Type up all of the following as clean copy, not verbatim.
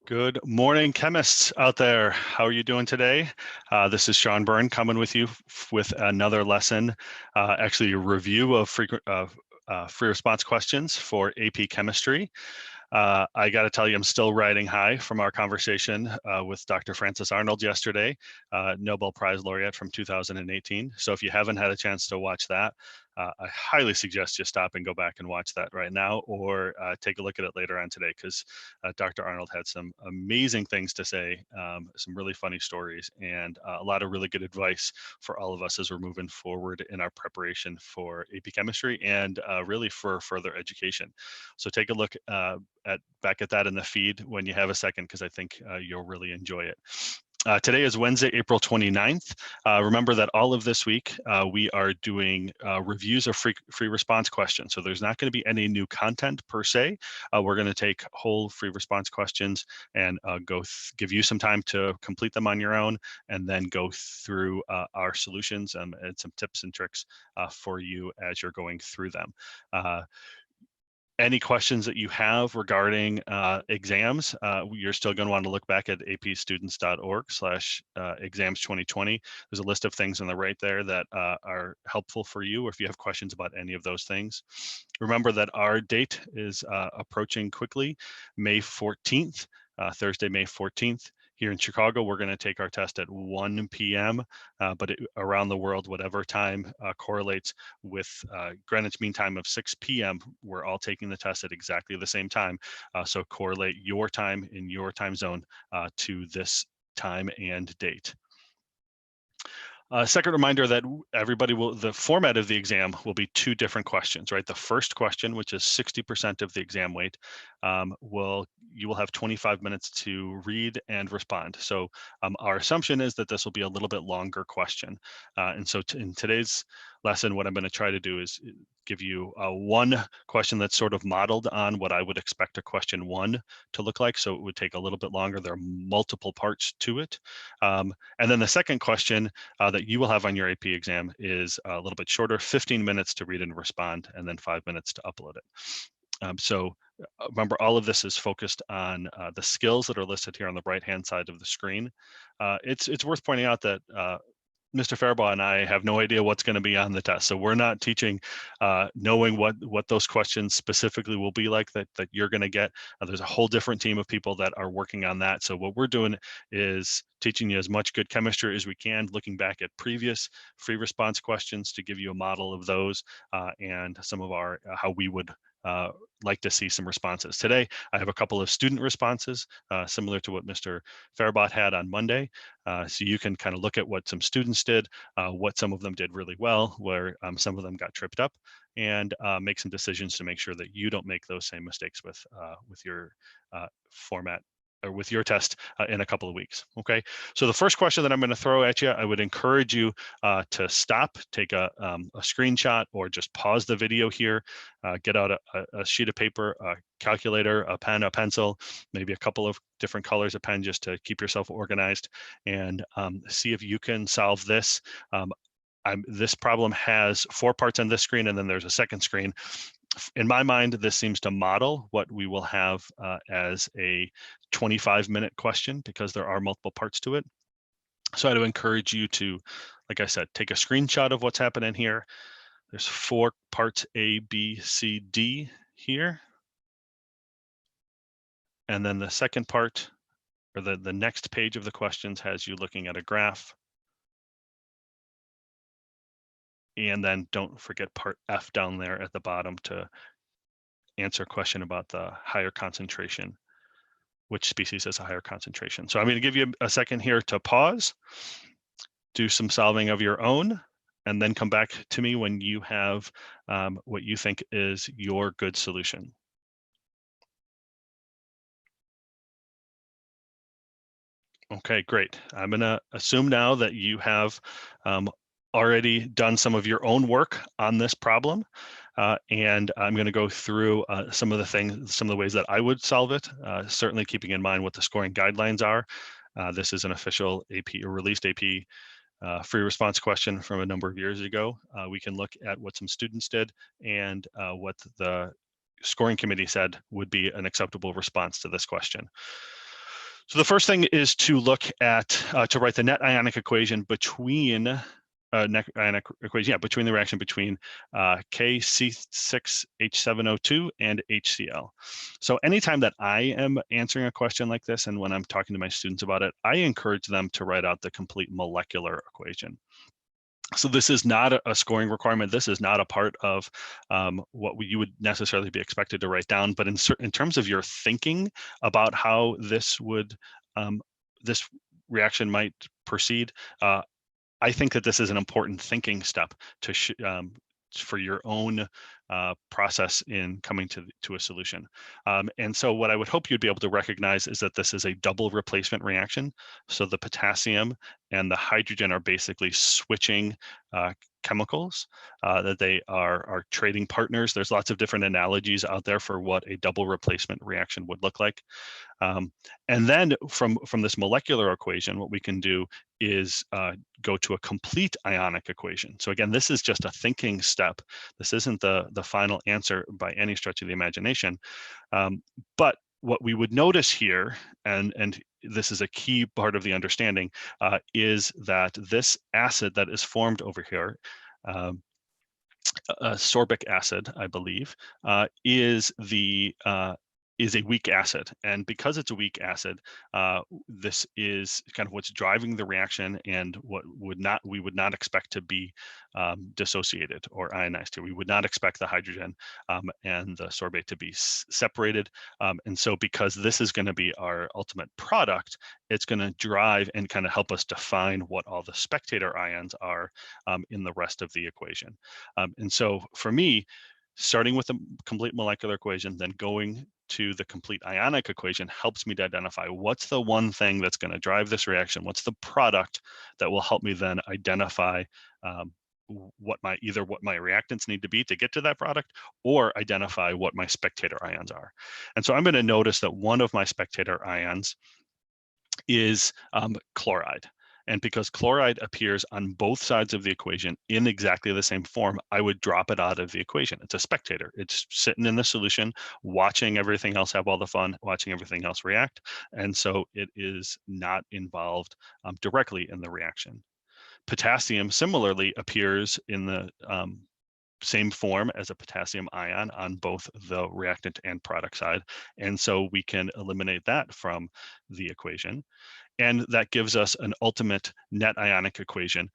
Good morning, chemists out there. How are you doing today? This is Sean Byrne coming with you with another lesson, actually a review of free response questions for AP Chemistry. I got to tell you, I'm still riding high from our conversation with Dr. Frances Arnold yesterday, Nobel Prize laureate from 2018. So if you haven't had a chance to watch that, I highly suggest you stop and go back and watch that right now, or take a look at it later on today, because Dr. Arnold had some amazing things to say, some really funny stories, and a lot of really good advice for all of us as we're moving forward in our preparation for AP Chemistry and really for further education. So take a look back at that in the feed when you have a second, because I think you'll really enjoy it. Today is Wednesday, April 29th. Remember that all of this week, we are doing reviews of free response questions. So there's not going to be any new content per se. We're going to take whole free response questions and give you some time to complete them on your own, and then go through our solutions and some tips and tricks for you as you're going through them. Any questions that you have regarding exams, you're still going to want to look back at apstudents.org/exams 2020. There's a list of things on the right there that are helpful for you, or if you have questions about any of those things. Remember that our date is approaching quickly, May 14th, Thursday, May 14th. Here in Chicago, we're going to take our test at 1 p.m., but around the world, whatever time correlates with Greenwich Mean Time of 6 p.m., we're all taking the test at exactly the same time. So correlate your time in your time zone to this time and date. Second reminder that the format of the exam will be two different questions, right? The first question, which is 60% of the exam weight, you will have 25 minutes to read and respond. So our assumption is that this will be a little bit longer question. And so in today's lesson, what I'm going to try to do is give you one question that's sort of modeled on what I would expect a question one to look like. So it would take a little bit longer. There are multiple parts to it. And then the second question that you will have on your AP exam is a little bit shorter, 15 minutes to read and respond, and then 5 minutes to upload it. So remember, all of this is focused on the skills that are listed here on the right-hand side of the screen. It's worth pointing out that Mr. Fairbaugh and I have no idea what's going to be on the test. So we're not teaching knowing what those questions specifically will be like that you're going to get. There's a whole different team of people that are working on that. So what we're doing is teaching you as much good chemistry as we can, looking back at previous free response questions to give you a model of those and some of our how we would like to see some responses. Today, I have a couple of student responses, similar to what Mr. Fairbaugh had on Monday. So you can kind of look at what some students did, what some of them did really well, where some of them got tripped up, and make some decisions to make sure that you don't make those same mistakes with your format or with your test in a couple of weeks. Okay, so the first question that I'm going to throw at you, I would encourage you to stop, take a screenshot, or just pause the video here, get out a sheet of paper, a calculator, a pen, a pencil, maybe a couple of different colors of pen just to keep yourself organized, and see if you can solve this. This problem has 4 parts on this screen, and then there's a second screen. In my mind, this seems to model what we will have as a 25-minute question, because there are multiple parts to it. So I'd encourage you to, like I said, take a screenshot of what's happening here. There's 4 parts A, B, C, D here. And then the second part, or the next page of the questions, has you looking at a graph. And then don't forget part F down there at the bottom to answer a question about the higher concentration. Which species has a higher concentration? So I'm going to give you a second here to pause, do some solving of your own, and then come back to me when you have what you think is your good solution. Okay, great. I'm going to assume now that you have already done some of your own work on this problem. And I'm going to go through some of the ways that I would solve it, certainly keeping in mind what the scoring guidelines are. This is an official AP or released AP free response question from a number of years ago. We can look at what some students did and what the scoring committee said would be an acceptable response to this question. So the first thing is to look at, to write the net ionic equation between, net ionic equation, yeah, between the reaction between K C6H7O2 and HCl. So anytime that I am answering a question like this, and when I'm talking to my students about it, I encourage them to write out the complete molecular equation. So this is not a scoring requirement. This is not a part of what you would necessarily be expected to write down. But in terms of your thinking about how this would this reaction might proceed, I think that this is an important thinking step to for your own process in coming to a solution. And so what I would hope you'd be able to recognize is that this is a double replacement reaction. So the potassium and the hydrogen are basically switching chemicals, that they are trading partners. There's lots of different analogies out there for what a double replacement reaction would look like. And then from this molecular equation, what we can do is go to a complete ionic equation. So again, this is just a thinking step. This isn't the final answer by any stretch of the imagination. But what we would notice here, and this is a key part of the understanding, is that this acid that is formed over here, sorbic acid, I believe, is a weak acid. And because it's a weak acid, this is kind of what's driving the reaction, and what we would not expect to be dissociated or ionized here. We would not expect the hydrogen and the sorbate to be separated. And so because this is going to be our ultimate product, it's going to drive and kind of help us define what all the spectator ions are in the rest of the equation. And so for me, starting with the complete molecular equation, then going to the complete ionic equation helps me to identify what's the one thing that's going to drive this reaction, what's the product that will help me then identify what my reactants need to be to get to that product, or identify what my spectator ions are. And so I'm going to notice that one of my spectator ions is chloride. And because chloride appears on both sides of the equation in exactly the same form, I would drop it out of the equation. It's a spectator. It's sitting in the solution, watching everything else have all the fun, watching everything else react. And so it is not involved directly in the reaction. Potassium similarly appears in the same form as a potassium ion on both the reactant and product side. And so we can eliminate that from the equation. And that gives us an ultimate net ionic equation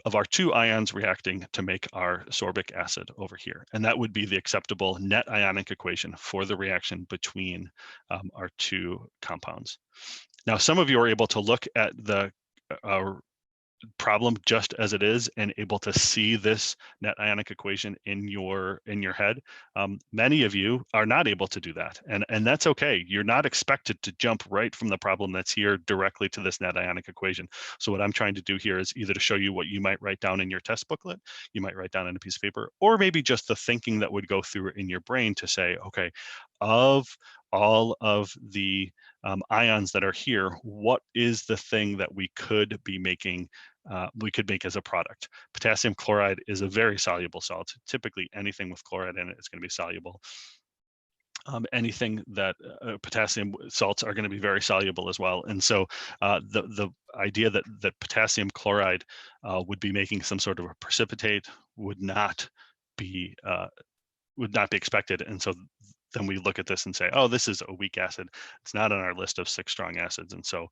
of our two ions reacting to make our sorbic acid over here. And that would be the acceptable net ionic equation for the reaction between our two compounds. Now, some of you are able to look at the problem just as it is and able to see this net ionic equation in your head. Many of you are not able to do that, and that's okay. You're not expected to jump right from the problem that's here directly to this net ionic equation. So what I'm trying to do here is either to show you what you might write down in your test booklet, you might write down on a piece of paper, or maybe just the thinking that would go through in your brain to say, okay, of all of the ions that are here, what is the thing that we could be making, we could make as a product? Potassium chloride is a very soluble salt. Typically anything with chloride in it is going to be soluble. Anything that potassium salts are going to be very soluble as well. And so the idea that potassium chloride would be making some sort of a precipitate would not be expected. And so then we look at this and say, oh, this is a weak acid. It's not on our list of 6 strong acids. And so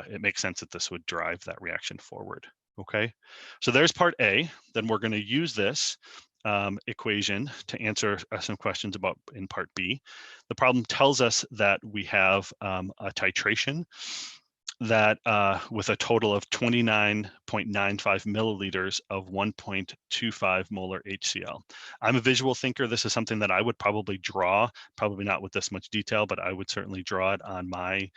it makes sense that this would drive that reaction forward. Okay, so there's part A. Then we're going to use this equation to answer some questions about in part B. The problem tells us that we have a titration that with a total of 29.95 milliliters of 1.25 molar HCl. I'm a visual thinker. This is something that I would probably draw, probably not with this much detail, but I would certainly draw it on my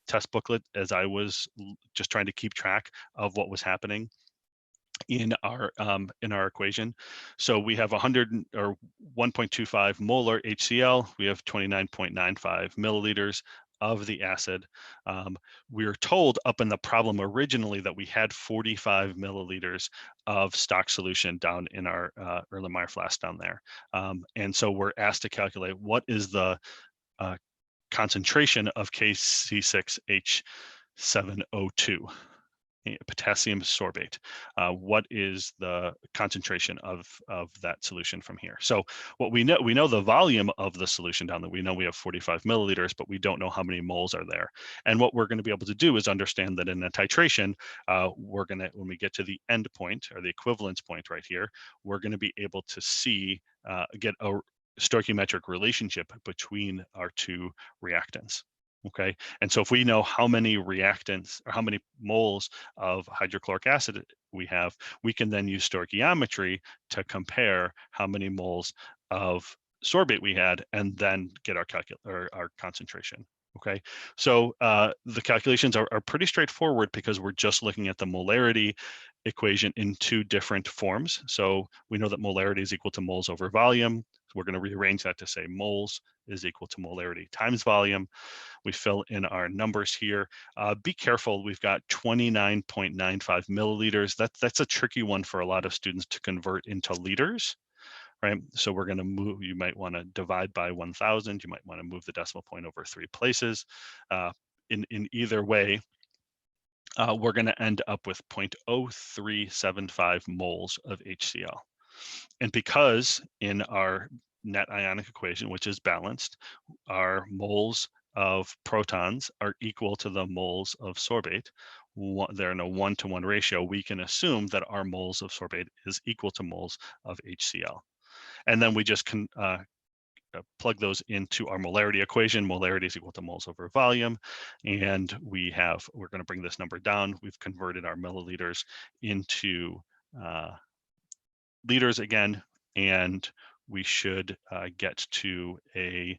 test booklet as I was just trying to keep track of what was happening in our equation. So we have 1.25 molar HCl. We have 29.95 milliliters of the acid. We were told up in the problem originally that we had 45 milliliters of stock solution down in our Erlenmeyer flask down there. And so we're asked to calculate what is the concentration of Kc6H7O2. Potassium sorbate. What is the concentration of that solution from here? So what we know the volume of the solution down there. We know we have 45 milliliters, but we don't know how many moles are there. And what we're going to be able to do is understand that in a titration, we're going to, when we get to the end point or the equivalence point right here, we're going to be able to see, get a stoichiometric relationship between our two reactants. Okay, and so if we know how many reactants or how many moles of hydrochloric acid we have, we can then use stoichiometry to compare how many moles of sorbate we had and then get our concentration. Okay, so the calculations are pretty straightforward because we're just looking at the molarity equation in two different forms. So we know that molarity is equal to moles over volume. So we're going to rearrange that to say moles is equal to molarity times volume. We fill in our numbers here. Be careful, we've got 29.95 milliliters. That's a tricky one for a lot of students to convert into liters, right? So we're gonna move, you might wanna divide by 1,000. You might wanna move the decimal point over 3 places. In either way, we're gonna end up with 0.0375 moles of HCl. And because in our net ionic equation, which is balanced, our moles of protons are equal to the moles of sorbate, they're in a 1-to-1 ratio, we can assume that our moles of sorbate is equal to moles of HCl. And then we just can plug those into our molarity equation. Molarity is equal to moles over volume. And we're going to bring this number down. We've converted our milliliters into liters again, and we should get to a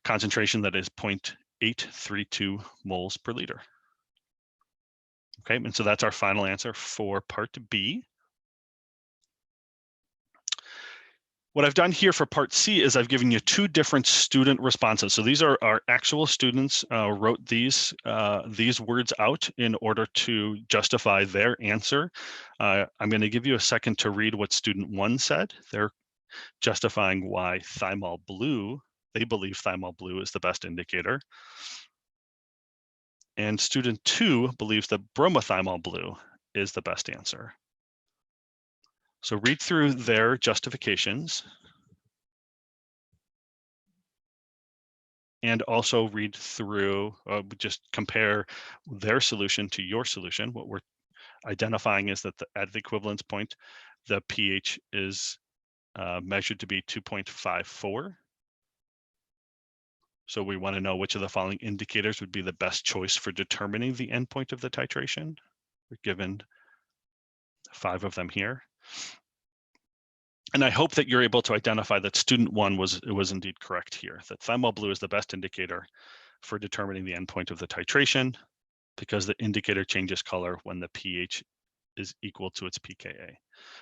concentration that is 0.832 moles per liter. Okay, and so that's our final answer for part B. What I've done here for part C is I've given you two different student responses. So these are our actual students wrote these words out in order to justify their answer. I'm going to give you a second to read what student 1 said. They're justifying why thymol blue, they believe thymol blue is the best indicator. And student 2 believes that bromothymol blue is the best answer. So read through their justifications and also read through, just compare their solution to your solution. What we're identifying is that at the equivalence point, the pH is measured to be 2.54. So we want to know which of the following indicators would be the best choice for determining the endpoint of the titration. We're given 5 of them here. And I hope that you're able to identify that student 1 was indeed correct here, that thymol blue is the best indicator for determining the endpoint of the titration because the indicator changes color when the pH is equal to its pKa.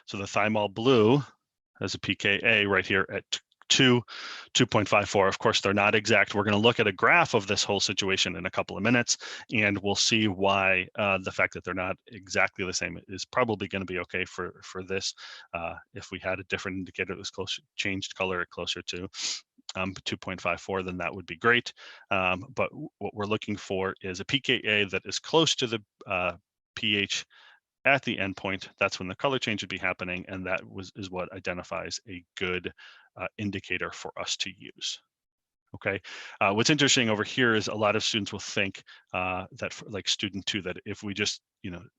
So the thymol blue has a pKa right here at 2.54. Of course, they're not exact. We're going to look at a graph of this whole situation in a couple of minutes, and we'll see why the fact that they're not exactly the same is probably going to be okay for this. If we had a different indicator that was closer, changed color closer to 2.54, then that would be great. But what we're looking for is a pKa that is close to the pH at the endpoint. That's when the color change would be happening, and that is what identifies a good indicator for us to use. Okay, what's interesting over here is a lot of students will think that, like student 2, that if we just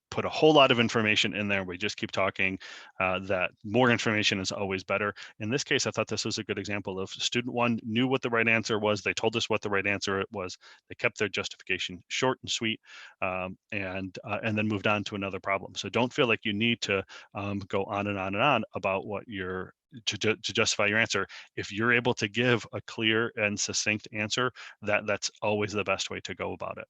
put a whole lot of information in there, we just keep talking, that more information is always better. In this case, I thought this was a good example of student 1 knew what the right answer was. They told us what the right answer was. They kept their justification short and sweet, and then moved on to another problem. So don't feel like you need to go on and on and on about what you're to justify your answer. If you're able to give a clear and succinct answer, that's always the best way to go about it.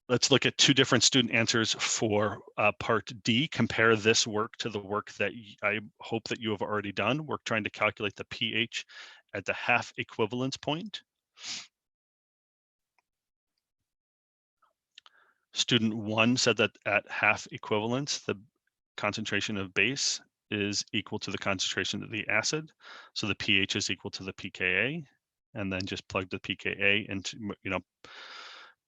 Let's look at two different student answers for part D. Compare this work to the work that I hope that you have already done. We're trying to calculate the pH at the half equivalence point. Student 1 said that at half equivalence, the concentration of base is equal to the concentration of the acid. So the pH is equal to the pKa. and then just plug the pKa into,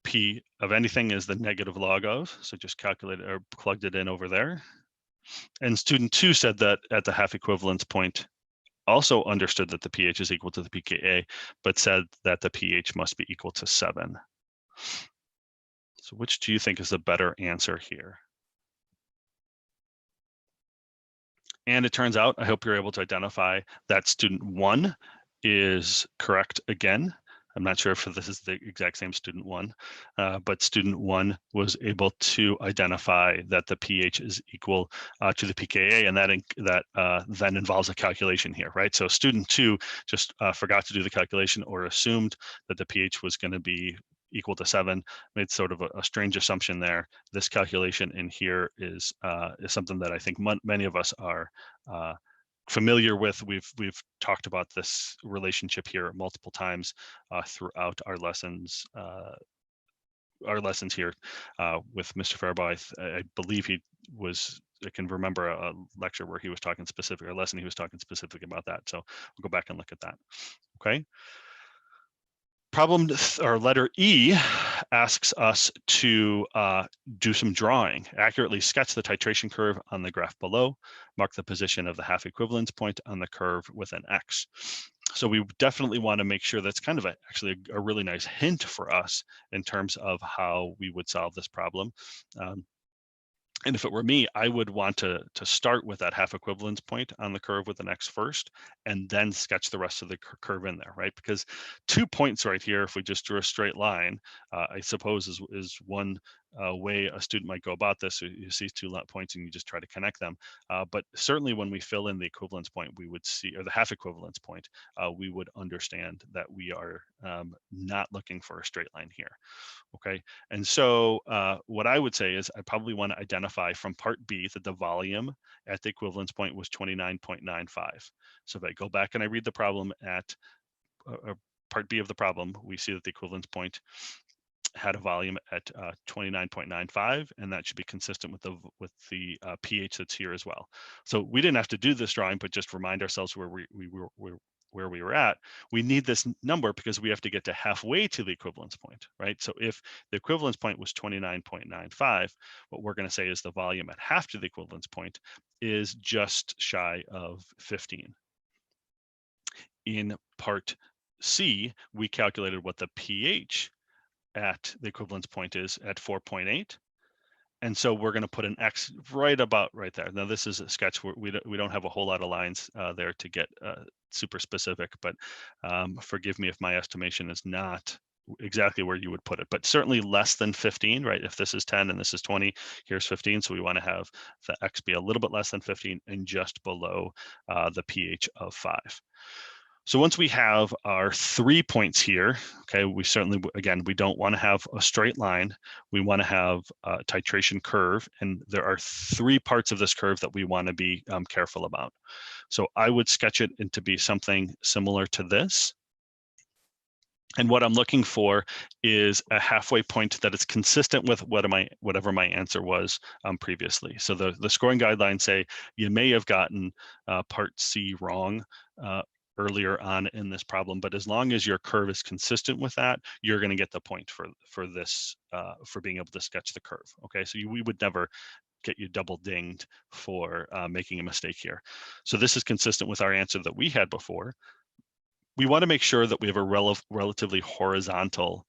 P of anything is the negative log of, so just calculate it or plugged it in over there. And student 2 said that at the half equivalence point, also understood that the pH is equal to the pKa, but said that the pH must be equal to 7. So which do you think is the better answer here? And it turns out, I hope you're able to identify that student 1 is correct again. I'm not sure if this is the exact same student 1, but student 1 was able to identify that the pH is equal to the pKa, and that then involves a calculation here, right? So student 2 just forgot to do the calculation or assumed that the pH was going to be equal to 7, made sort of a strange assumption there. This calculation in here is something that I think many of us are familiar with. We've talked about this relationship here multiple times throughout our lessons. Here with Mr. Fairbaugh. I believe I can remember a lecture where he was talking specific, or a lesson he was talking specific about that. So we'll go back and look at that. Okay. Problem or letter E asks us to do some drawing, accurately sketch the titration curve on the graph below, mark the position of the half equivalence point on the curve with an X. So we definitely want to make sure that's kind of actually a really nice hint for us in terms of how we would solve this problem. And if it were me, I would want to start with that half equivalence point on the curve with an X first, and then sketch the rest of the curve in there, right? Because 2 points right here, if we just drew a straight line, I suppose is one way a student might go about this. So you see 2 points and you just try to connect them. But certainly when we fill in the equivalence point, we would see, or the half equivalence point, we would understand that we are not looking for a straight line here. Okay, and so what I would say is I probably want to identify from part B that the volume at the equivalence point was 29.95. So if I go back and I read the problem at part B of the problem, we see that the equivalence point had a volume at 29.95, and that should be consistent with the pH that's here as well. So we didn't have to do this drawing, but just remind ourselves where we were at. We need this number because we have to get to halfway to the equivalence point, right? So if the equivalence point was 29.95, what we're going to say is the volume at half to the equivalence point is just shy of 15. In part C, we calculated what the pH at the equivalence point is at 4.8. And so we're going to put an X right about right there. Now this is a sketch where we don't have a whole lot of lines there to get super specific, but forgive me if my estimation is not exactly where you would put it, but certainly less than 15, right? If this is 10 and this is 20, here's 15. So we want to have the X be a little bit less than 15 and just below the pH of 5. So once we have our 3 points here, okay, we certainly, again, we don't want to have a straight line. We want to have a titration curve, and there are 3 parts of this curve that we want to be careful about. So I would sketch it into be something similar to this. And what I'm looking for is a halfway point that is consistent with whatever my answer was previously. So the scoring guidelines say you may have gotten part C wrong earlier on in this problem, but as long as your curve is consistent with that, you're going to get the point for this for being able to sketch the curve. Okay, so we would never get you double dinged for making a mistake here. So this is consistent with our answer that we had before. We want to make sure that we have a relatively horizontal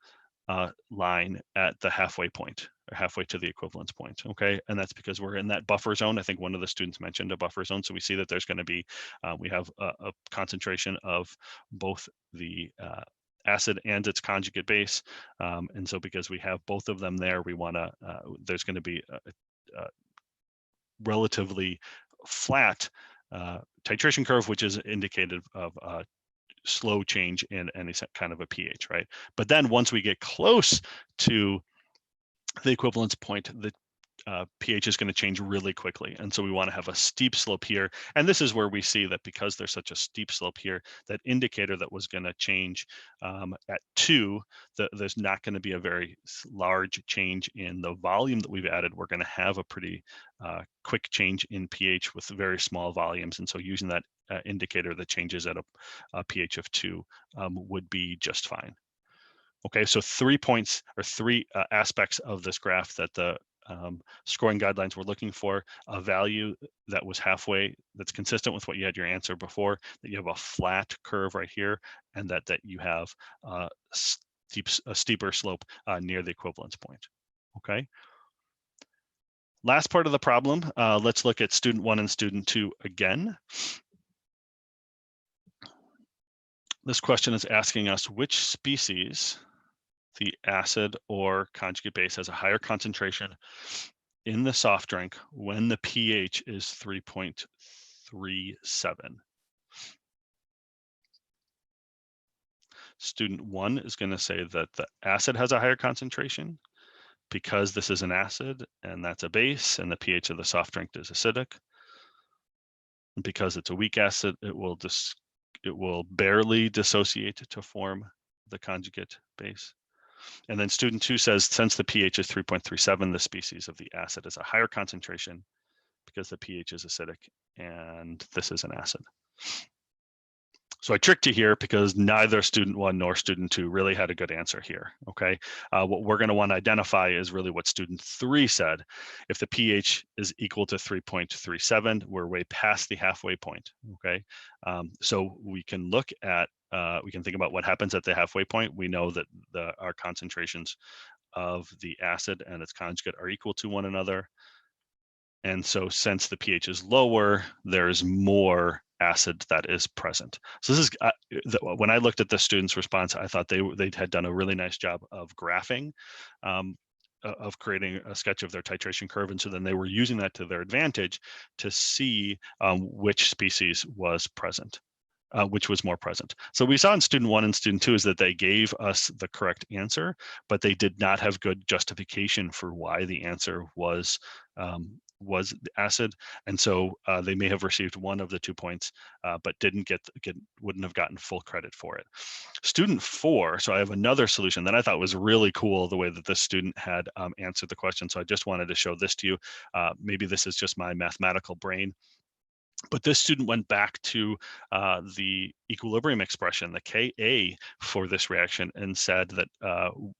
line at the halfway point, or halfway to the equivalence point, okay? And that's because we're in that buffer zone. I think one of the students mentioned a buffer zone. So we see that there's going to be, we have a concentration of both the acid and its conjugate base. And so because we have both of them there, we want to, there's going to be a relatively flat titration curve, which is indicative of slow change in any kind of a pH, right? But then once we get close to the equivalence point, the pH is going to change really quickly. And so we want to have a steep slope here. And this is where we see that because there's such a steep slope here, that indicator that was going to change at 2, there's not going to be a very large change in the volume that we've added. We're going to have a pretty quick change in pH with very small volumes. And so using that indicator that changes at a pH of 2 would be just fine. Okay, so 3 points or 3 aspects of this graph that the scoring guidelines were looking for: a value that was halfway, that's consistent with what you had your answer before, that you have a flat curve right here, and that you have a steeper slope near the equivalence point. Okay. Last part of the problem, let's look at student 1 and student 2 again. This question is asking us which species the acid or conjugate base has a higher concentration in the soft drink when the pH is 3.37. Student 1 is going to say that the acid has a higher concentration because this is an acid and that's a base, and the pH of the soft drink is acidic. And because it's a weak acid, it will barely dissociate to form the conjugate base. And then student 2 says, since the pH is 3.37, the species of the acid is a higher concentration because the pH is acidic and this is an acid. So I tricked you here because neither student 1 nor student 2 really had a good answer here, okay? What we're gonna wanna identify is really what student 3 said. If the pH is equal to 3.37, we're way past the halfway point, okay? So we can look at, we can think about what happens at the halfway point. We know that our concentrations of the acid and its conjugate are equal to one another. And so since the pH is lower, there's more acid that is present. So this is, when I looked at the student's response, I thought they had done a really nice job of graphing, of creating a sketch of their titration curve. And so then they were using that to their advantage to see which species was present. Which was more present. So we saw in student 1 and student 2 is that they gave us the correct answer, but they did not have good justification for why the answer was acid, and so they may have received one of the 2 points, but wouldn't have gotten full credit for it. Student 4, so I have another solution that I thought was really cool, the way that this student had answered the question. So I just wanted to show this to you. Maybe this is just my mathematical brain. But this student went back to the equilibrium expression, the Ka for this reaction, and said that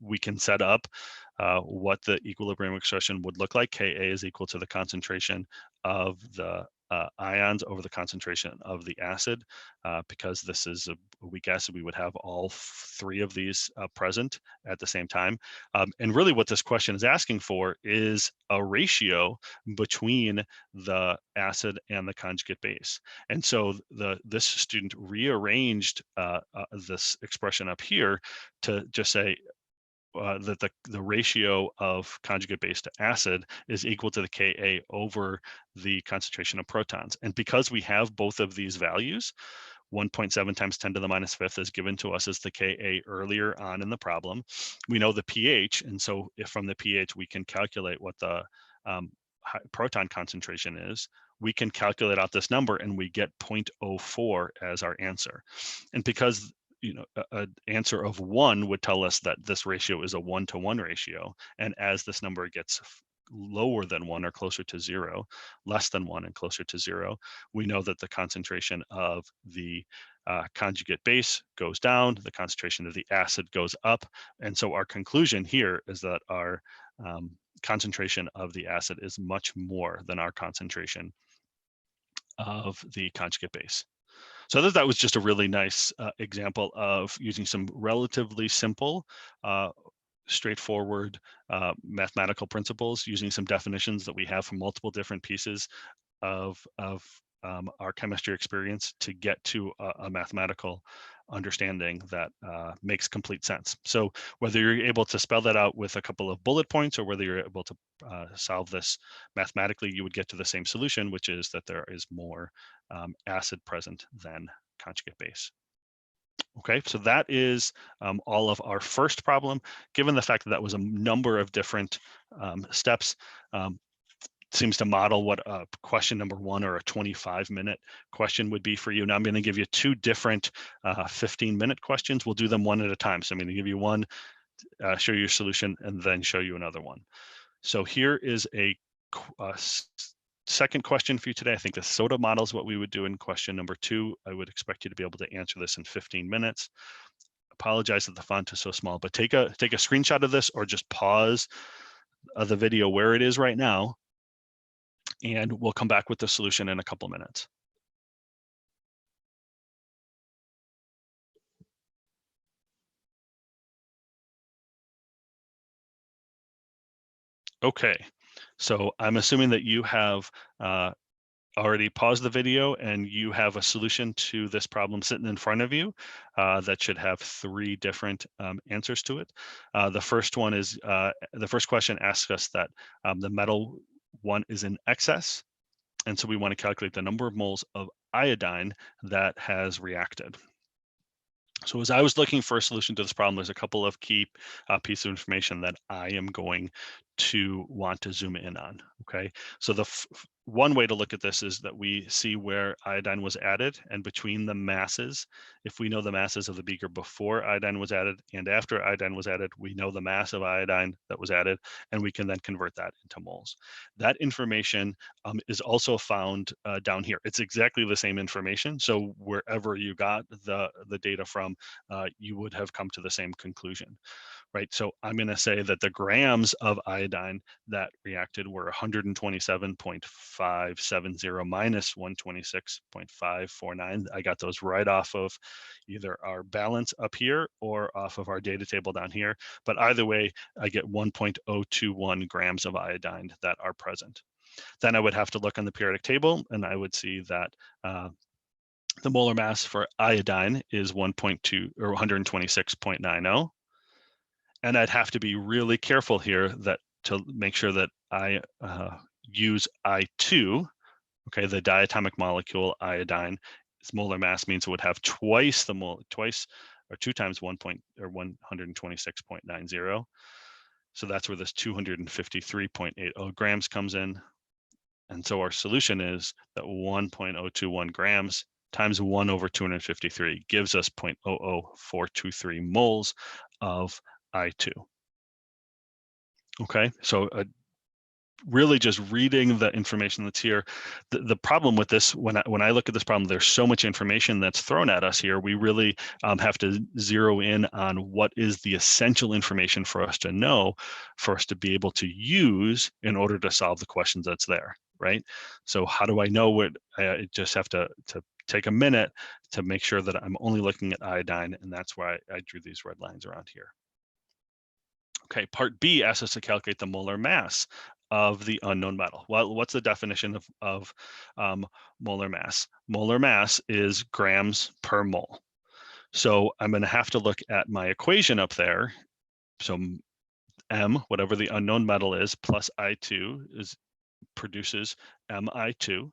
we can set up what the equilibrium expression would look like. Ka is equal to the concentration of the ions over the concentration of the acid. Because this is a weak acid, we would have all 3 of these present at the same time. And really what this question is asking for is a ratio between the acid and the conjugate base. And so this student rearranged this expression up here to just say that the ratio of conjugate base to acid is equal to the Ka over the concentration of protons. And because we have both of these values, 1.7 times 10 to the minus 5th is given to us as the Ka earlier on in the problem. We know the pH, and so if from the pH we can calculate what the proton concentration is, we can calculate out this number and we get 0.04 as our answer. And because an answer of 1 would tell us that this ratio is a 1-to-1 ratio, and as this number gets lower than 1 or closer to 0, less than 1 and closer to 0, we know that the concentration of the conjugate base goes down, the concentration of the acid goes up, and so our conclusion here is that our concentration of the acid is much more than our concentration of the conjugate base. So I thought that was just a really nice example of using some relatively simple, straightforward mathematical principles, using some definitions that we have from multiple different pieces of our chemistry experience to get to a mathematical understanding that makes complete sense. So whether you're able to spell that out with a couple of bullet points or whether you're able to solve this mathematically, you would get to the same solution, which is that there is more acid present than conjugate base. Okay, so that is all of our first problem. Given the fact that that was a number of different steps, seems to model what a question number 1 or a 25-minute question would be for you. Now I'm going to give you 2 different 15-minute questions. We'll do them one at a time. So I'm going to give you one, show you your solution, and then show you another one. So here is a second question for you today. I think the soda model is what we would do in question number 2. I would expect you to be able to answer this in 15 minutes. Apologize that the font is so small, but take a screenshot of this or just pause the video where it is right now, and we'll come back with the solution in a couple minutes. Okay, so I'm assuming that you have already paused the video and you have a solution to this problem sitting in front of you that should have 3 different answers to it. The first one is, the first question asks us that the metal 1 is in excess, and so we want to calculate the number of moles of iodine that has reacted. So as I was looking for a solution to this problem, there's a couple of key pieces of information that I am going to want to zoom in on, okay? So the one way to look at this is that we see where iodine was added, and between the masses, if we know the masses of the beaker before iodine was added and after iodine was added, we know the mass of iodine that was added, and we can then convert that into moles. That information is also found down here. It's exactly the same information, so wherever you got the data from, you would have come to the same conclusion, right? So I'm going to say that the grams of iodine that reacted were 127.570 minus 126.549. I got those right off of either our balance up here or off of our data table down here. But either way, I get 1.021 grams of iodine that are present. Then I would have to look on the periodic table, and I would see that the molar mass for iodine is 1.2 or 126.90. And I'd have to be really careful here that to make sure that I use I2, okay, the diatomic molecule iodine. Its molar mass means it would have twice the or 2 times 126.90. So that's where this 253.80 grams comes in. And so our solution is that 1.021 grams times 1 over 253 gives us 0.00423 moles of I2. Okay, so really just reading the information that's here. The problem with this, when I look at this problem, there's so much information that's thrown at us here. We really have to zero in on what is the essential information for us to know, for us to be able to use in order to solve the questions that's there, right? So how do I know what? I just have to take a minute to make sure that I'm only looking at iodine, and that's why I drew these red lines around here. Okay, part B asks us to calculate the molar mass of the unknown metal. Well, what's the definition of molar mass? Molar mass is grams per mole. So I'm going to have to look at my equation up there. So M, whatever the unknown metal is, plus I2 produces Mi2.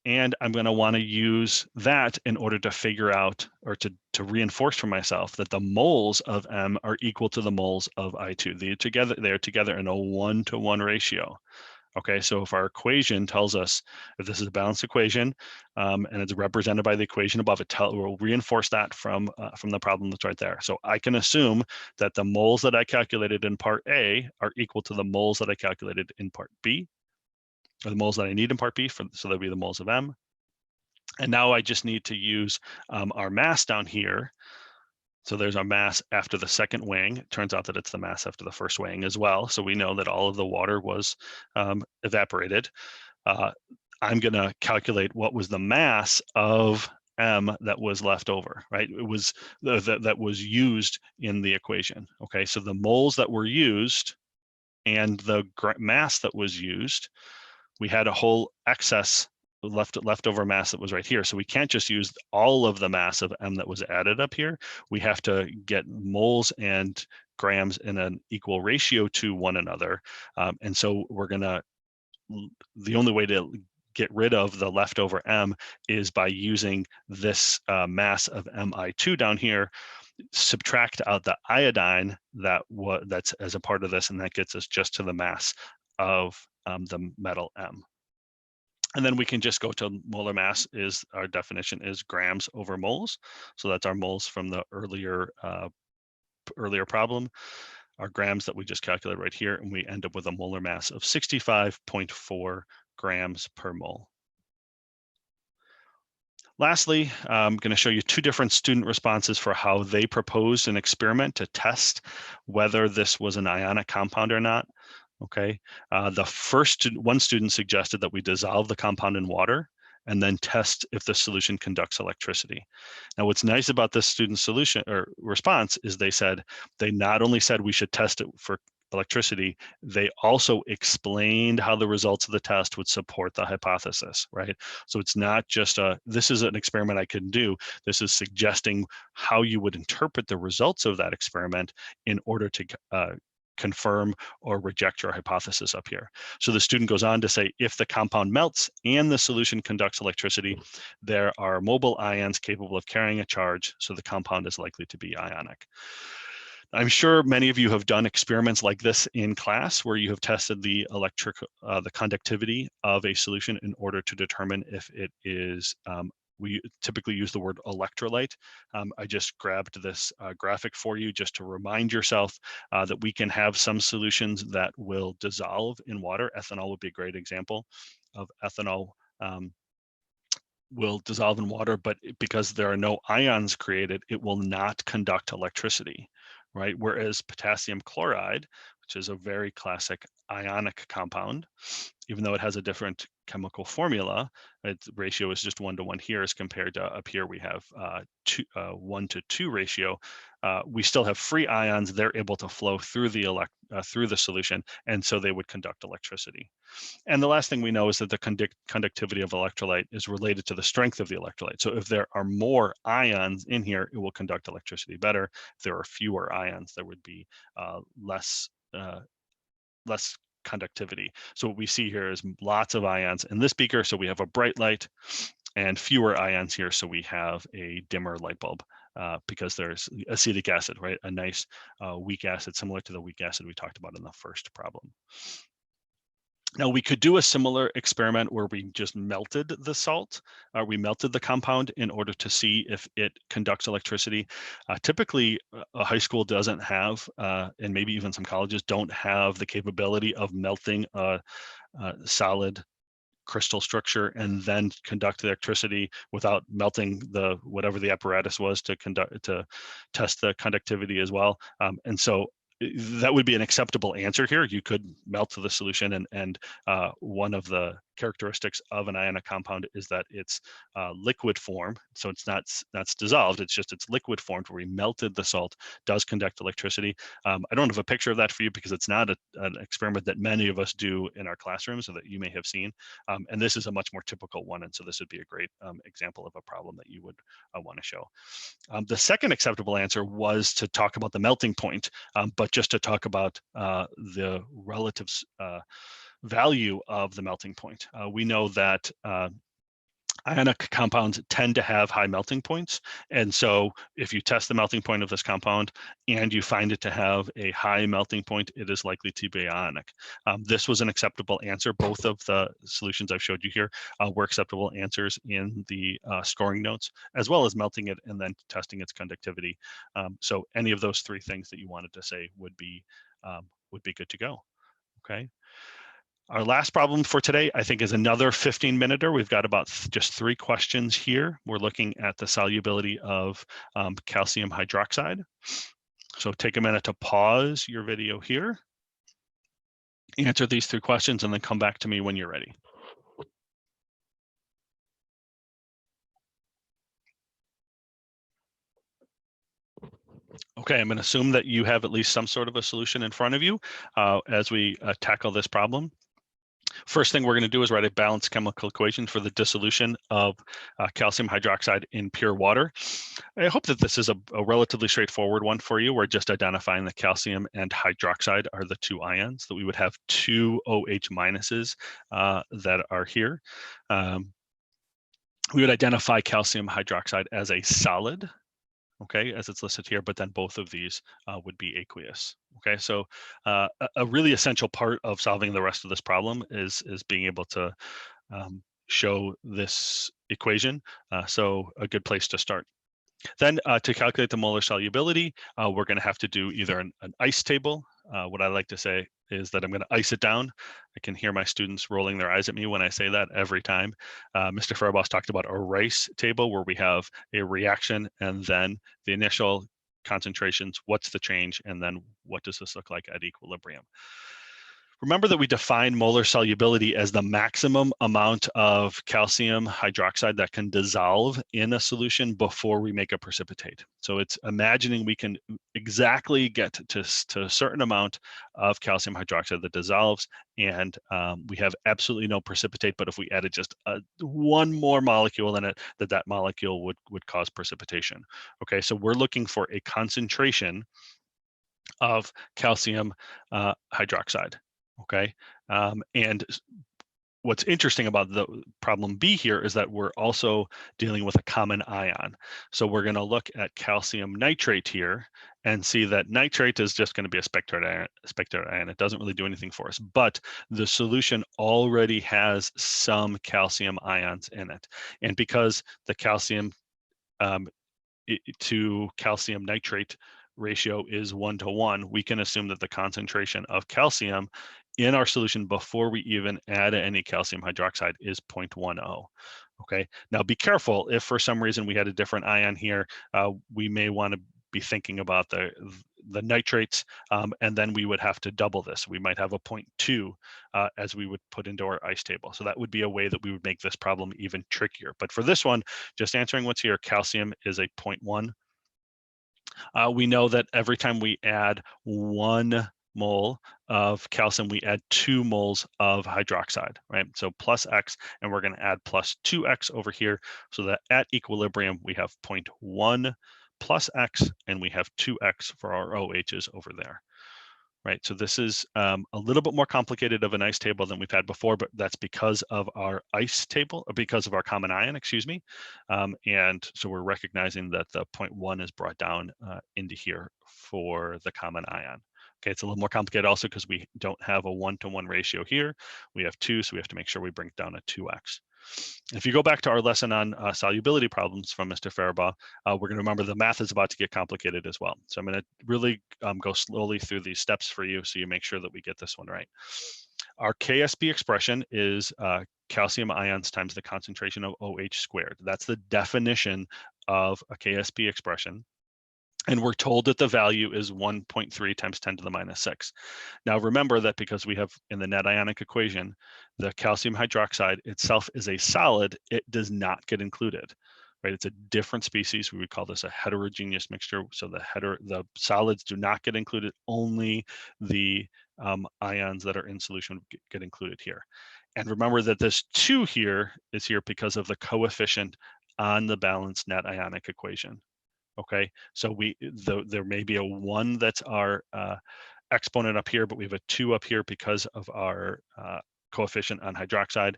And I'm going to want to use that in order to figure out, or to reinforce for myself, that the moles of M are equal to the moles of I2. They're together in a 1-to-1 ratio. Okay, so if our equation tells us, if this is a balanced equation, and it's represented by the equation above it, we'll reinforce that from the problem that's right there. So I can assume that the moles that I calculated in part A are equal to the moles that I calculated in part B, or the moles that I need in part B, so that'll be the moles of M. And now I just need to use our mass down here. So there's our mass after the second weighing. It turns out that it's the mass after the first weighing as well. So we know that all of the water was evaporated. I'm going to calculate what was the mass of M that was left over, right? It was that was used in the equation. Okay, so the moles that were used and the mass that was used, we had a whole excess leftover mass that was right here. So we can't just use all of the mass of M that was added up here. We have to get moles and grams in an equal ratio to one another. And so the only way to get rid of the leftover M is by using this mass of Mi2 down here, subtract out the iodine that's as a part of this, and that gets us just to the mass of the metal M. And then we can just go to molar mass. Our definition is grams over moles. So that's our moles from the earlier problem. our grams that we just calculated right here, and we end up with a molar mass of 65.4 grams per mole. Lastly, I'm going to show you two different student responses for how they proposed an experiment to test whether this was an ionic compound or not. Okay, the first one student suggested that we dissolve the compound in water and then test if the solution conducts electricity. Now, what's nice about this student's solution or response is they not only said we should test it for electricity, they also explained how the results of the test would support the hypothesis, right? So it's not just this is an experiment I can do. This is suggesting how you would interpret the results of that experiment in order to confirm or reject your hypothesis up here. So the student goes on to say, if the compound melts and the solution conducts electricity, there are mobile ions capable of carrying a charge, so the compound is likely to be ionic. I'm sure many of you have done experiments like this in class where you have tested the conductivity of a solution in order to determine if it is we typically use the word electrolyte. I just grabbed this graphic for you just to remind yourself that we can have some solutions that will dissolve in water. Ethanol would be a great example of ethanol. Will dissolve in water, but because there are no ions created, it will not conduct electricity, right? Whereas potassium chloride, which is a very classic ionic compound, even though it has a different chemical formula, its ratio is just 1-to-1 here as compared to up here we have 1-to-2 ratio. We still have free ions. They're able to flow through the solution, and so they would conduct electricity. And the last thing we know is that the conductivity of electrolyte is related to the strength of the electrolyte. So if there are more ions in here, it will conduct electricity better. If there are fewer ions, there would be less conductivity. So what we see here is lots of ions in this beaker. So we have a bright light and fewer ions here. So we have a dimmer light bulb because there's acetic acid, right? A nice weak acid, similar to the weak acid we talked about in the first problem. Now we could do a similar experiment where we just melted the salt, we melted the compound in order to see if it conducts electricity. Typically, a high school doesn't have, and maybe even some colleges don't have the capability of melting a solid crystal structure and then conduct electricity without melting whatever the apparatus was to test the conductivity as well. And so that would be an acceptable answer here. You could melt the solution, and one of the characteristics of an ionic compound is that it's liquid form. So it's not dissolved, it's just it's liquid formed where we melted the salt, does conduct electricity. I don't have a picture of that for you because it's not an experiment that many of us do in our classrooms or that you may have seen. And this is a much more typical one. And so this would be a great example of a problem that you would want to show. The second acceptable answer was to talk about the melting point, but just to talk about the relative value of the melting point. We know that ionic compounds tend to have high melting points. And so if you test the melting point of this compound and you find it to have a high melting point, it is likely to be ionic. This was an acceptable answer. Both of the solutions I've showed you here were acceptable answers in the scoring notes, as well as melting it and then testing its conductivity. So any of those three things that you wanted to say would be good to go, okay? Our last problem for today, I think, is another 15-minuter. We've got about just 3 questions here. We're looking at the solubility of calcium hydroxide. So take a minute to pause your video here, answer these 3 questions, and then come back to me when you're ready. Okay, I'm going to assume that you have at least some sort of a solution in front of you as we tackle this problem. First thing we're going to do is write a balanced chemical equation for the dissolution of calcium hydroxide in pure water. I hope that this is a relatively straightforward one for you. We're just identifying that calcium and hydroxide are the 2 ions, that we would have 2 OH minuses that are here. We would identify calcium hydroxide as a solid, okay, as it's listed here, but then both of these would be aqueous. Okay, so a really essential part of solving the rest of this problem is being able to show this equation. So a good place to start. Then to calculate the molar solubility, we're going to have to do either an ice table. What I like to say is that I'm going to ice it down. I can hear my students rolling their eyes at me when I say that every time. Mr. Faribault talked about a rice table where we have a reaction and then the initial concentrations, what's the change, and then what does this look like at equilibrium. Remember that we define molar solubility as the maximum amount of calcium hydroxide that can dissolve in a solution before we make a precipitate. So it's imagining we can exactly get to a certain amount of calcium hydroxide that dissolves, and we have absolutely no precipitate, but if we added just one more molecule in it, that molecule would cause precipitation. Okay, so we're looking for a concentration of calcium hydroxide. Okay, and what's interesting about the problem B here is that we're also dealing with a common ion. So we're going to look at calcium nitrate here and see that nitrate is just going to be a spectator ion. It doesn't really do anything for us, but the solution already has some calcium ions in it. And because the calcium to calcium nitrate ratio is 1:1, we can assume that the concentration of calcium in our solution before we even add any calcium hydroxide is 0.10. Okay, now be careful if for some reason we had a different ion here, we may want to be thinking about the nitrates, and then we would have to double this. We might have a 0.2 as we would put into our ice table. So that would be a way that we would make this problem even trickier. But for this one, just answering what's here, calcium is a 0.1. We know that every time we add 1 mole of calcium, we add 2 moles of hydroxide, right? So plus X, and we're going to add plus 2X over here, so that at equilibrium, we have 0.1 plus X, and we have 2X for our OHs over there. Right, so this is a little bit more complicated of an ice table than we've had before, but that's because of our ice table, or because of our common ion, excuse me. And so we're recognizing that the 0.1 is brought down into here for the common ion. Okay, it's a little more complicated also because we don't have a 1:1 ratio here. We have 2, so we have to make sure we bring it down to 2X. If you go back to our lesson on solubility problems from Mr. Faribault, we're going to remember the math is about to get complicated as well. So I'm going to really go slowly through these steps for you so you make sure that we get this one right. Our Ksp expression is calcium ions times the concentration of OH squared. That's the definition of a Ksp expression. And we're told that the value is 1.3 times 10 to the minus 6. Now remember that because we have in the net ionic equation, the calcium hydroxide itself is a solid, it does not get included, right? It's a different species. We would call this a heterogeneous mixture. So the solids do not get included, only the ions that are in solution get included here. And remember that this 2 here is here because of the coefficient on the balanced net ionic equation. Okay, so there may be a 1 that's our exponent up here, but we have a 2 up here because of our coefficient on hydroxide.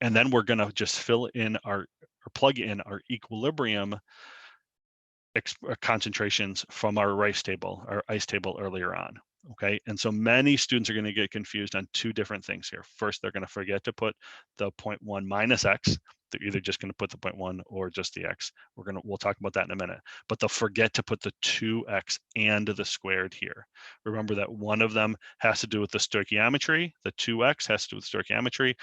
And then we're going to just fill in or plug in our equilibrium concentrations from our ice table earlier on. Okay, and so many students are going to get confused on 2 different things here. First, they're going to forget to put the 0.1 minus X. They're either just going to put the 0.1 or just the X. We'll talk about that in a minute. But they'll forget to put the 2X and the squared here. Remember that one of them has to do with the stoichiometry. The 2X has to do with stoichiometry,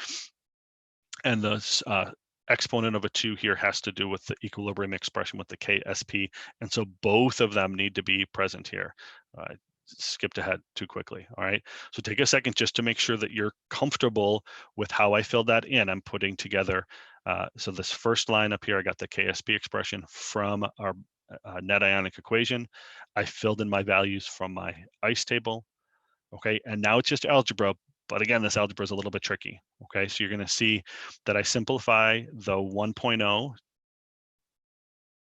and the exponent of a 2 here has to do with the equilibrium expression with the Ksp, and so both of them need to be present here. Skipped ahead too quickly. All right, so take a second just to make sure that you're comfortable with how I filled that in. I'm putting together, so this first line up here, I got the Ksp expression from our net ionic equation. I filled in my values from my ice table. Okay, and now it's just algebra, but again, this algebra is a little bit tricky. Okay, so you're going to see that I simplify the 1.0,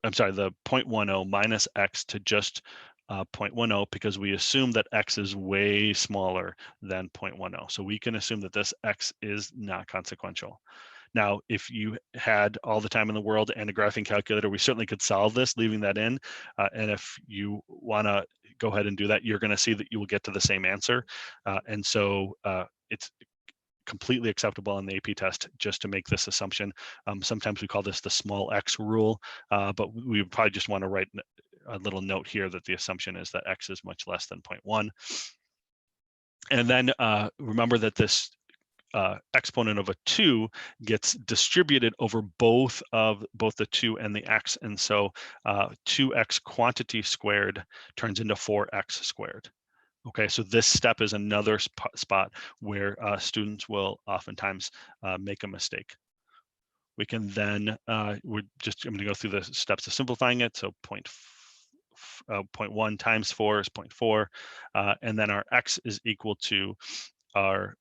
I'm sorry, the 0.10 minus X to just 0.10 because we assume that X is way smaller than 0.10. So we can assume that this X is not consequential. Now, if you had all the time in the world and a graphing calculator, we certainly could solve this, leaving that in. And if you want to go ahead and do that, you're going to see that you will get to the same answer. And so it's completely acceptable on the AP test just to make this assumption. Sometimes we call this the small x rule, but we would probably just want to write a little note here that the assumption is that x is much less than 0.1. And then remember that this exponent of a 2 gets distributed over both the 2 and the x, and so 2x quantity squared turns into 4x squared. Okay, so this step is another spot where students will oftentimes make a mistake. We can then, I'm going to go through the steps of simplifying it. So 0.1 times 4 is 0.4, and then our x is equal to our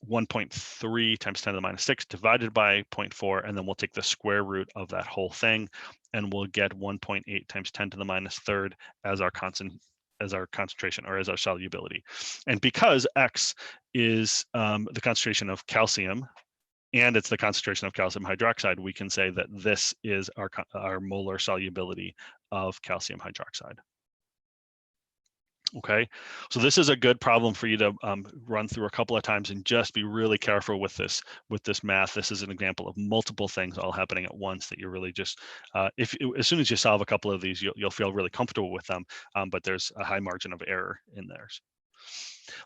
1.3 times 10 to the minus 6 divided by 0.4, and then we'll take the square root of that whole thing, and we'll get 1.8 times 10 to the minus third as our concentration, or as our solubility. And because x is the concentration of calcium, and it's the concentration of calcium hydroxide, we can say that this is our molar solubility of calcium hydroxide. Okay, so this is a good problem for you to run through a couple of times and just be really careful with this math. This is an example of multiple things all happening at once that you're really just, as soon as you solve a couple of these, you'll feel really comfortable with them, but there's a high margin of error in theirs.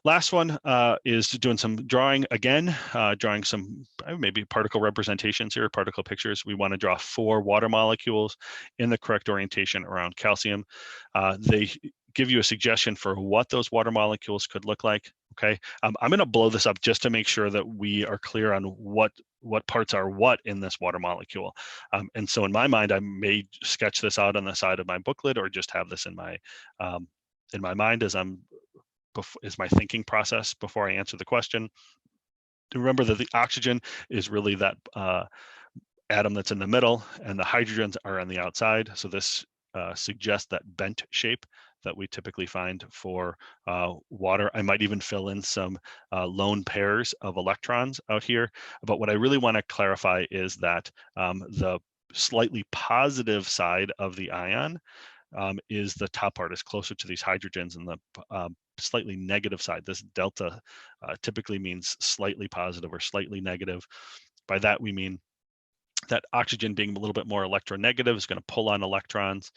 Last one is doing some drawing again, drawing some maybe particle representations here, particle pictures. We want to draw 4 water molecules in the correct orientation around calcium. They give you a suggestion for what those water molecules could look like. Okay, I'm going to blow this up just to make sure that we are clear on what parts are what in this water molecule. And so in my mind, I may sketch this out on the side of my booklet, or just have this in my mind as is my thinking process before I answer the question. Remember that the oxygen is really that atom that's in the middle, and the hydrogens are on the outside. So this suggests that bent shape that we typically find for water. I might even fill in some lone pairs of electrons out here. But what I really want to clarify is that the slightly positive side of the ion is the top part, is closer to these hydrogens, and the slightly negative side, this delta, typically means slightly positive or slightly negative. By that we mean that oxygen, being a little bit more electronegative, is going to pull on electrons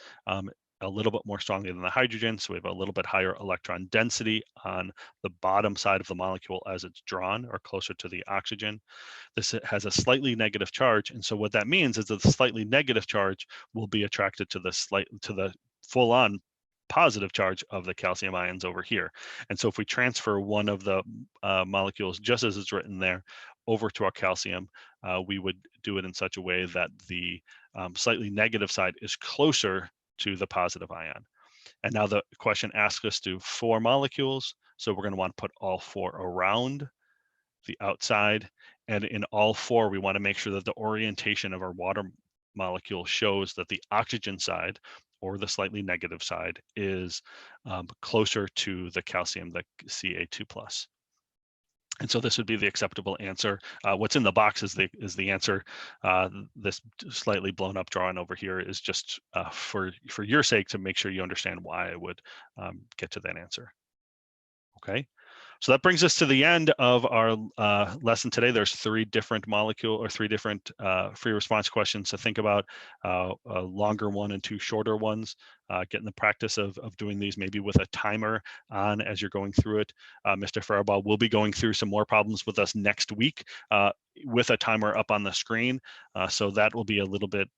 a little bit more strongly than the hydrogen, so we have a little bit higher electron density on the bottom side of the molecule as it's drawn, or closer to the oxygen. This has a slightly negative charge, and so what that means is that the slightly negative charge will be attracted to the full-on positive charge of the calcium ions over here. And so if we transfer one of the molecules, just as it's written there, over to our calcium, we would do it in such a way that the slightly negative side is closer to the positive ion. And now the question asks us to 4 molecules, so we're going to want to put all 4 around the outside, and in all 4 we want to make sure that the orientation of our water molecule shows that the oxygen side, or the slightly negative side, is closer to the calcium, the Ca2+. And so this would be the acceptable answer. What's in the box is the answer. This slightly blown up drawing over here is just for your sake, to make sure you understand why I would get to that answer. Okay. So that brings us to the end of our lesson today. There's 3 different free response questions to think about, a longer one and 2 shorter ones. Get in the practice of doing these, maybe with a timer on as you're going through it. Mr. Faribault will be going through some more problems with us next week with a timer up on the screen. So that will be a little bit,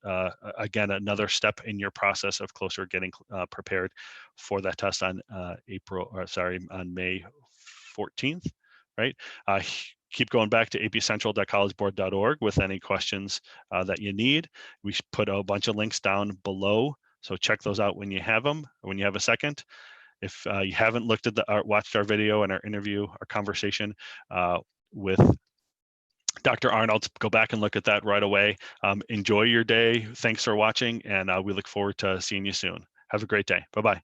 again, another step in your process of closer getting prepared for that test on on May 14th, right? Keep going back to apcentral.collegeboard.org with any questions that you need. We put a bunch of links down below, so check those out when you have them, when you have a second. If you haven't looked at watched our video and our interview, our conversation with Dr. Arnold, go back and look at that right away. Enjoy your day. Thanks for watching, and we look forward to seeing you soon. Have a great day. Bye-bye.